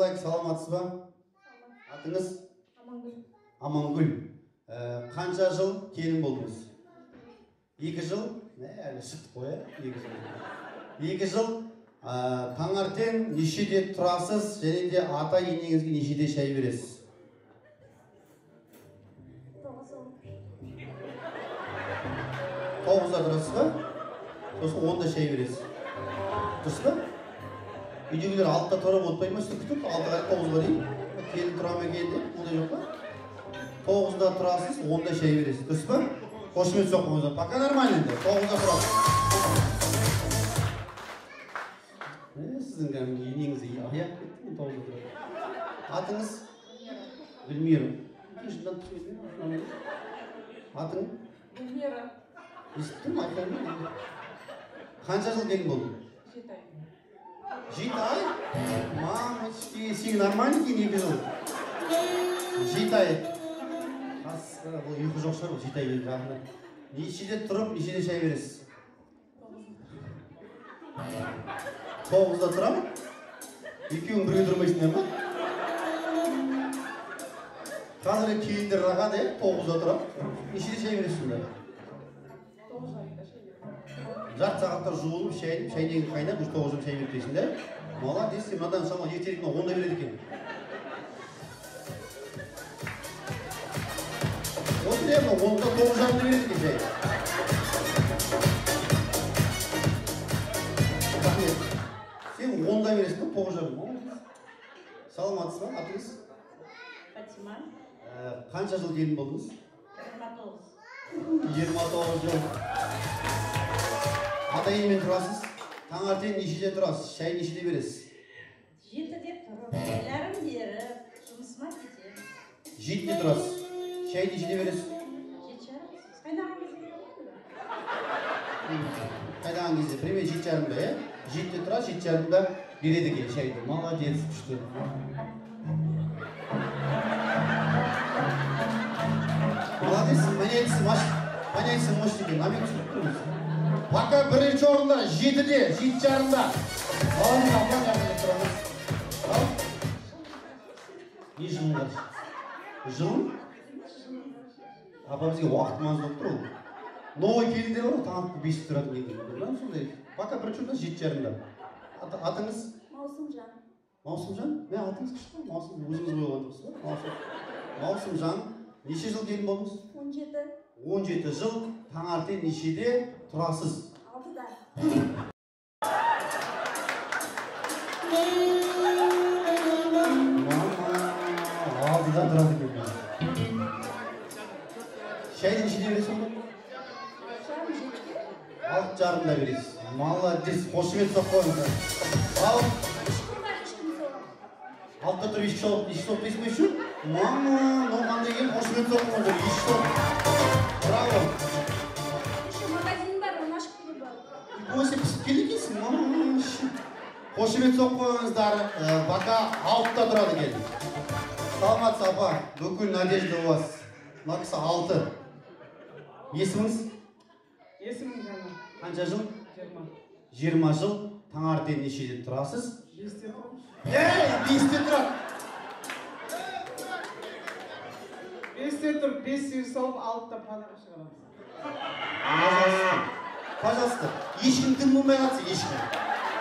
Саламатсыз ба? Атыңыз? Амангүл. Амангүл. Қанша жыл келін болдыңыз? 2 жыл? Әлі шықты қой, 2 жыл. 2 жыл. Таңертең нешеде тұрасыз және де ата енеңізге нешеде шай бересіз? 9-да тұрасыз ба? Сосын 10-да шай бересіз. Дұрыс па? Үйдегілер 6-да тұрып отпай ма? Үсті күтіп, 6-ға 9-ға дейін. Келін тұра ма екен деп, ондай жоқ па? 9-да тұрасыз, 10-да шай бересіз. Дұрыс па? Қошемет соққыңыздан. Пока нормально енді. 9-да тұрасыз. Сіздің кәдімгі енеңізді аяқ кетті мен 9-да тұрасыз. Атыңыз? Гүлмира. Атың? Гүлмира. Естіттім, айтайын. Қанша жыл келін болдың? 7 ай. 7 ай? Мамочки, сен нормально екен 2 жыл? 7 ай. Қасқыра, бұл ұйқы жоқ шығар, 7 ай келіп жағында. Нешеде тұрып, нешеде шай бересіз? 9-да тұрам? Екеуің бірге тұрмайсыңдар ма? Қазіргі келіндер рағады, 9-да тұрам. Нешеде шай бересіз сонда? 9 айда шай беремін. Жарты сағаттар жуылып, шайнегі қайнап, 9-да шай беріп дейсің да? Молодец, сен мынадан шама ертелікіне 10-да береді екен. Осындай ма, 10-да 9-да береді екен шай. Рахмет. Сен 10-да бересің ба, 9-да? Молодец. Саламатсыз ба, атыңыз? Фатима. Қанша жыл келін болдыңыз? 29. 29 жыл. Ата енемен тұрасыз? Таңертең нешеде тұрасыз? Шай нешеде бересіз? 7-де тұрып, жарым беріп, жұмысыма кетемін. 7-де тұрасыз? Шай нешеде бересіз? 7 жарым. Қайнаған кезде береді ба? Қайнаған кезде, примерно 7 жарымда, е? 7-де тұрасыз, 7 жарымда береді екен шайды. Молодец, күшті. Молодец, понятсың мощный, намек түсіп тұрмыз. Пока бірінші орында 7-де, 7 жарымда. Молодец, апан жағында тұрамыз. Не жылыңдар? Жылың? Апа бізге уақыт маңызды болып тұр ол. Новый келіндер бар, таңатты 5-те тұратын келді. Сондай. Пока бірінші орында 7 жарымда. Атыңыз? Маусымжан. Маусымжан? Мен атыңыз күшті ғой, Маусым. Өзіңіз қойған тұрсыз ба? Маусымжан. Неше жыл келін болдыңыз? 17. 17 жыл. Таңертең нешеде тұрасыз? 6-да. Мама, 6-да тұрады екен. Шайды нешеде бересіз онда? Жарым 7-ге. 6 жарымда бересіз. Молодец, қошемет соқып қойыңыздар. Ал, Ешкімге ешкім соғам. 6-да тұрып ешкі соғып дейсің бе еще? Мама, қандай екен қошемет соқып қойыңыздар. Ешкі соғып. Браво. Еще магазин бар, оны ашып келе бар. Осы пісіп келе екенсің, мама. Қошемет соқып қойыңыздар. Пока 6-да тұрады екен. Саламатсыз апа, бүкіл надежда у вас. Мына кісі 6. Есіміңіз? Есімім жаңа. Қанша жыл? 20. 20 жыл. Таңертең нешеде тұрасыз? 5-те тұрмыз. 5-те тұрады. 5-те тұрып, 5 сүйір салып, 6-та пазарға шығарамыз. Пожалуйста. Ешкім дым болмай қатсы, ешкім.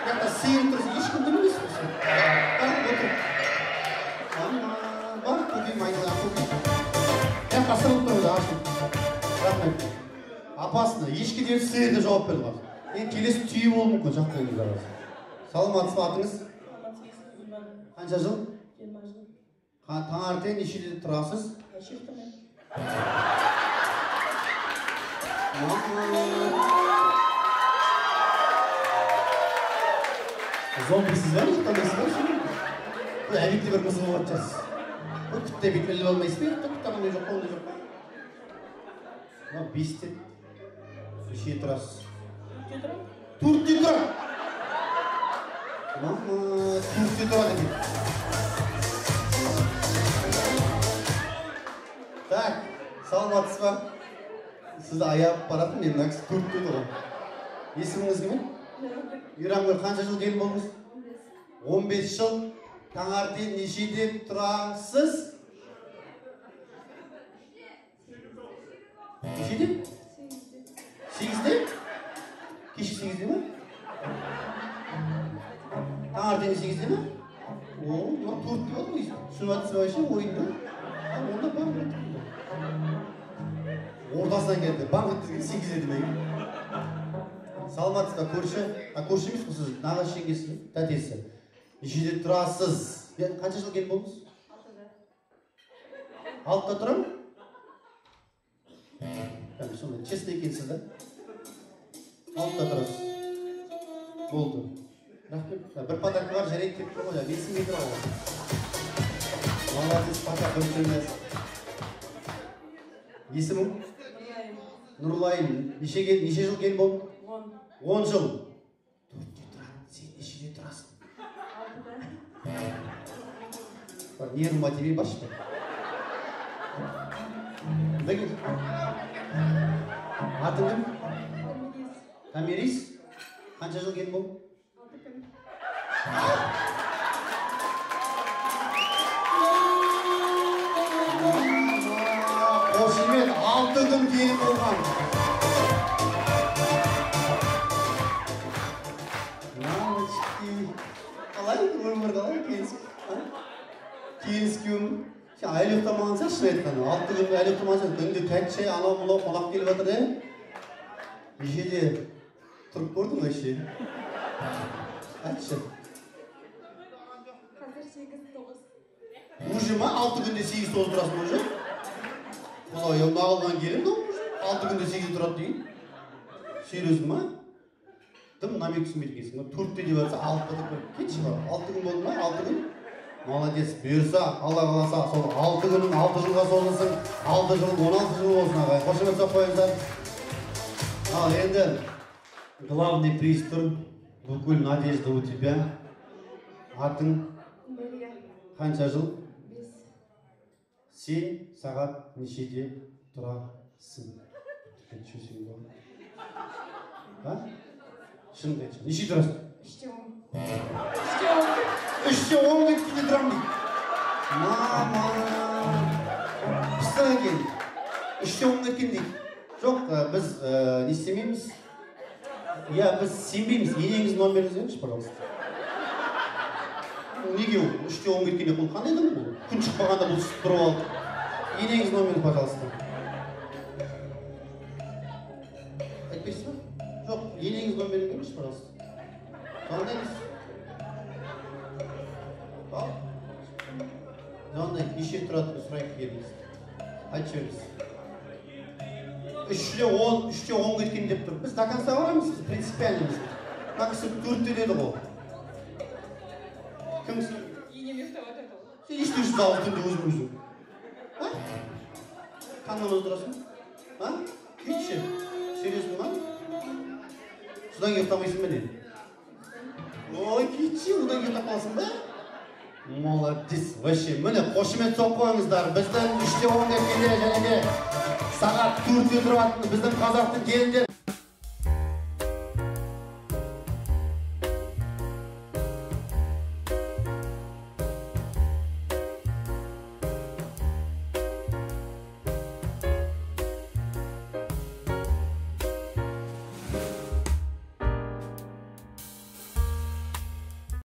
Как-то сыйын тұрсын, ешкім дым емес болсын. Так, отыр. Бар, көкейім айналар, көкейім. Мен қасырылып тұрмыз, ашын. Рахмет. Апасына, ешкі дерді сыйырды жауап берді бар. Келесі түйі болу мүмкін, жақтайыңыздар арасы. Саламатсыз ба, атыңыз? Қанша жыл? 20 жыл. Таңертең нешеде тұрасыз? 7-ме. Зомбисіз бе? Жұқтамайсыз ба? Әбекте бір мысыл болады жасыз. Күтті бет іліп алмайсыз бе? Күттағандай жоқ, қолында жоқ па? 5-те. Нешеде тұрасыз? 4-те тұрады. Мама, 4-те тұрады екен. Так, саламатсыз ба? Сізді аяп баратын, мен мына кісі 4-те тұрады. Есіміңіз кім? Мейрамгүл, қанша жыл келін болдыңыз? 15 жыл. Таңертең нешеде тұрасыз? Нешеде? 8-де? Кешкі 8-де ме? Таңертең 8-де ме? О, мына 4-те болды ғой. Түсініп жатсыз ба ше ойынды? Онда банк ортасынан келді. Банк деген 8-де демеген. Саламатсыз ба көрші? Көрші емес қой сіз, нағашы жеңгесі, тәтесі. Нешеде тұрасыз? Қанша жыл келін болдыңыз? 6-да тұрамын? Сонда честно екенсіз да? 6-да тұрасыз. Болды. Рахмет. Бір подарка бар, жарайды деп тұр ғой. Бесін кетір ғой. Молодец, пока бір сөйлес. Есімің? Нұрлайым. Неше жыл келін болдың? 10 жыл. 4-те тұрады. Сен нешеде тұрасың? 6-да. Нервыма тебе баршы ба? Атың кім? Тамирис. Қанша жыл келін болдың? 6 күн. Қошемет, 6 күн келін болған. Қалай? Өмір қалай? Келіскі өмір? Сен айлы ұйықтамағансың шын айтқанда. 6 күн айлы ұйықтамағансың. Күнде тәтті шай, анау мынау қонақ келіп жатыр да. Нешеде тұрып көрдің ғой ше? Айтшы. Қазір 8-9. Уже ма? 6 күнде 8-9 тұрасың уже? Құлай, нағылған келін ол? 6 күнде 8 тұрады дейін? Серьезно ма? Дым намек түсінбейді екенсің. 4-те деп жатса 6-да тұрып кетші бар. 6 күн болды ма? 6 күн? Молодец. Бұйырса, Алла қаласа, сол 6 күнің 6 жылға созылсын. 6 жыл, 16 жыл болсын ағай. Қошемет соқ қойыңыздар. Ал енді главный приз тұр. Бүкіл надежда у тебя. Атың? Қанша жыл? 5. Сен сағат нешеде тұрасың? Кетшесің ба? Ha? Шынымды айтшы. Неше тұрасың? 3-те 10. 3-те 10 кеткенде тұрамын дейді. Мама. Пыстан екен. 3-те 10 кеткен дейді. Жоқ, біз не істемейміз? Я, біз сенбейміз. Енеңіздің номеріңізді беріңізші, пожалуйста. Неге ол? 3-те 10 кеткенде бұл қандай адам бұл? Күн шықпағанда бұл түсіп тұрып алды. Енеңіздің номеріңізді, пожалуйста. Айтпайсыз ба? Жоқ, енеңіздің номеріңізді беріңізші, пожалуйста. Звондаймыз. Ал. Звондайық. Неше тұрады сұрайық келіңіз. Айтшы беріңіз. 3-те 10 кеткен деп тұр. Біз до конца барамыз, принципиальныймыз. Мына кісі 4-те деді ғой. Кімсің? Енем ұйықтап жатады ғой. Сен не істеуші залы түнде өзің? Қаннан отырасың? Кетші. Серьезно ма? Содан ұйықтамайсың ба не? Ой, кетші, одан ұйықтап қаласың ба? Молодец. Вообще, міне қошемет соқ қойыңыздар. Біздің 3-те 10 кеткенде және де сағат 4-те тұратын біздің қазақтың келіндер